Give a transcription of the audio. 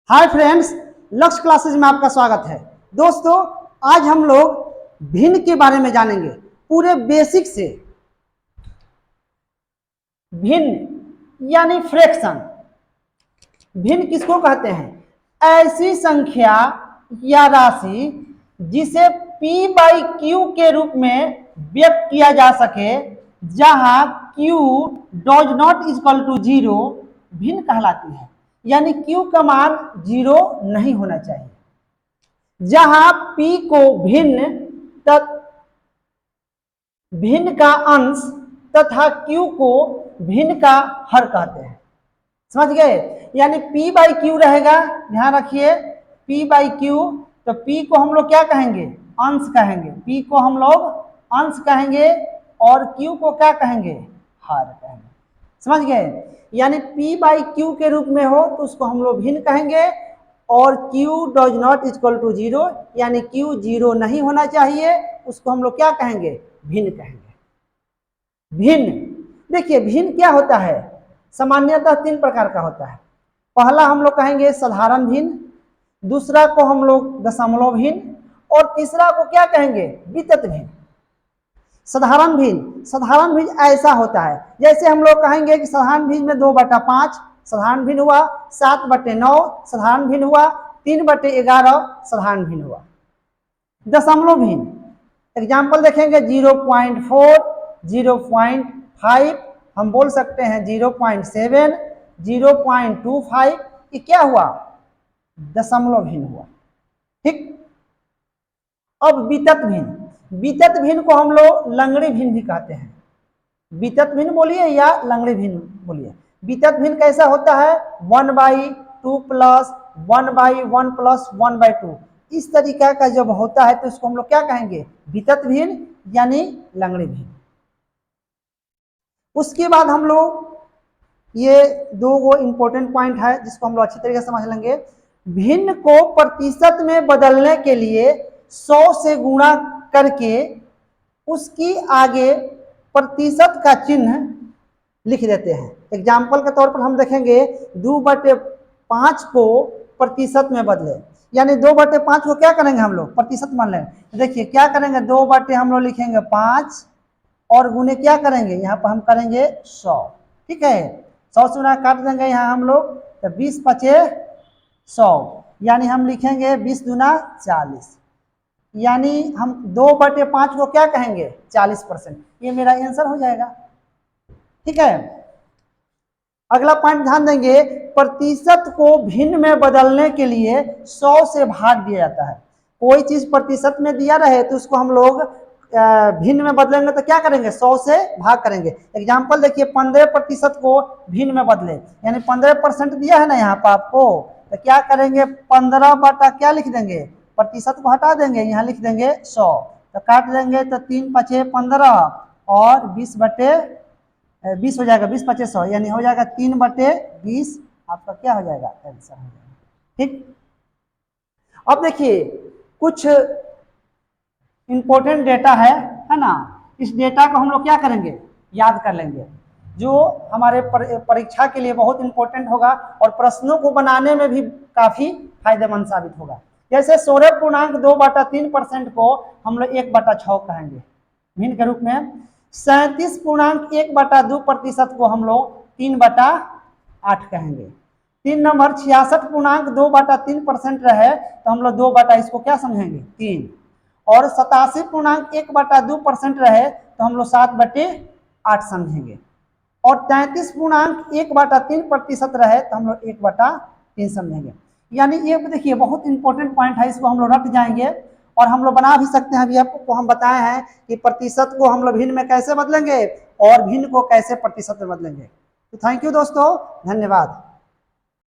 Hi friends, लक्ष्य classes में आपका स्वागत है। दोस्तों, आज हम लोग भिन्न के बारे में जानेंगे पूरे बेसिक से। भिन्न यानी फ्रैक्शन। भिन्न किसको कहते हैं? ऐसी संख्या या राशि जिसे P बाई Q के रूप में व्यक्त किया जा सके, जहां Q does not equal to 0 भिन्न कहलाती है। यानी Q का मान 0 नहीं होना चाहिए। जहां P को भिन्न का अंश तथा Q को भिन्न का हर कहते हैं। समझ गए? यानी P बाई Q रहेगा, ध्यान रखिए, P बाई Q, तो P को हम लोग क्या कहेंगे? अंश कहेंगे। P को हम लोग अंश कहेंगे और Q को क्या कहेंगे? हर कहेंगे। समझ गए? यानी P बाई Q के रूप में हो तो उसको हम लोग भिन्न कहेंगे, और Q does not equal to 0 यानी Q 0 नहीं होना चाहिए, उसको हम लोग क्या कहेंगे? भिन्न कहेंगे। भिन्न, देखिए भिन्न क्या होता है? सामान्यतः 3 प्रकार का होता है। पहला हम लोग कहेंगे साधारण भिन्न, दूसरा को हम लोग दशमलव भिन्न, और तीसरा को क्या कहेंगे? वितत भिन्न। साधारण भिन्न ऐसा होता है, जैसे हम लोग कहेंगे कि साधारण भिन्न में 2/5 साधारण भिन्न हुआ, 7/9 साधारण भिन्न हुआ, 3/11 साधारण भिन्न हुआ। दशमलव भिन्न एग्जाम्पल देखेंगे 0.4, 0.5, हम बोल सकते हैं 0.7, 0.25, ये क्या हुआ? दशमलव भिन्न हुआ। ठीक। अब वितत भिन्न को हम लोग लंगड़ी भिन्न भी कहते हैं। वितत भिन्न बोलिए या लंगड़ी भिन्न बोलिए। वितत भिन्न कैसा होता है? 1/2 प्लस 1/1 प्लस 1/2, इस तरीका का जब होता है तो उसको हम लोग क्या कहेंगे? वितत भिन्न यानी लंगड़ी भिन्न। उसके बाद हम लोग ये 2 इंपॉर्टेंट पॉइंट है जिसको हम लोग अच्छी तरीके से समझ लेंगे। भिन्न को प्रतिशत में बदलने के लिए 100 से गुणा करके उसकी आगे प्रतिशत का चिन्ह लिख देते हैं। एग्जाम्पल के तौर पर हम देखेंगे 2/5 को प्रतिशत में बदले, यानी 2/5 को क्या करेंगे? हम लोग प्रतिशत मान लेंगे। देखिए क्या करेंगे? 2 हम लोग लिखेंगे 5 और गुने क्या करेंगे? यहाँ पर हम करेंगे 100। ठीक है, 100 से गुना काट देंगे यहाँ हम लोग, तो 20×5 = 100, यानी हम लिखेंगे 20 दूना 40, यानी हम 2/5 को क्या कहेंगे? 40%। ये मेरा आंसर हो जाएगा। ठीक है, अगला पॉइंट ध्यान देंगे, प्रतिशत को भिन्न में बदलने के लिए 100 से भाग दिया जाता है। कोई चीज प्रतिशत में दिया रहे तो उसको हम लोग भिन्न में बदलेंगे तो क्या करेंगे? 100 से भाग करेंगे। एग्जाम्पल देखिए, 15% को भिन्न में बदले, यानी 15% दिया है ना यहाँ पर आपको, तो क्या करेंगे? 15 क्या लिख देंगे? प्रतिशत को हटा देंगे, यहाँ लिख देंगे 100, तो काट देंगे तो 3×5 = 15 और 20/20 हो जाएगा, 20×5 = 100, यानी हो जाएगा 3/20। आपका क्या हो जाएगा? आंसर हो जाएगा। ठीक। अब देखिए कुछ इंपॉर्टेंट डेटा है ना, इस डेटा को हम लोग क्या करेंगे? याद कर लेंगे, जो हमारे परीक्षा के लिए बहुत इंपॉर्टेंट होगा और प्रश्नों को बनाने में भी काफी फायदेमंद साबित होगा। जैसे 16.2/3% को हम लोग 1/6 कहेंगे भिन्न के रूप में। 37.1/2% को हम लोग 3/8 कहेंगे। 3 नंबर 66.2/3% रहे तो हम लोग 2 इसको क्या समझेंगे? 3। और 87.1/2% रहे तो हम लोग 7/8 समझेंगे। और 33.1/3% रहे तो हम लोग 1/3 समझेंगे। यानी ये देखिए बहुत इंपॉर्टेंट पॉइंट है, इसको हम लोग रट जाएंगे और हम लोग बना भी सकते हैं। अभी आपको हम बताए हैं कि प्रतिशत को हम लोग भिन्न में कैसे बदलेंगे और भिन्न को कैसे प्रतिशत में बदलेंगे। तो थैंक यू दोस्तों, धन्यवाद।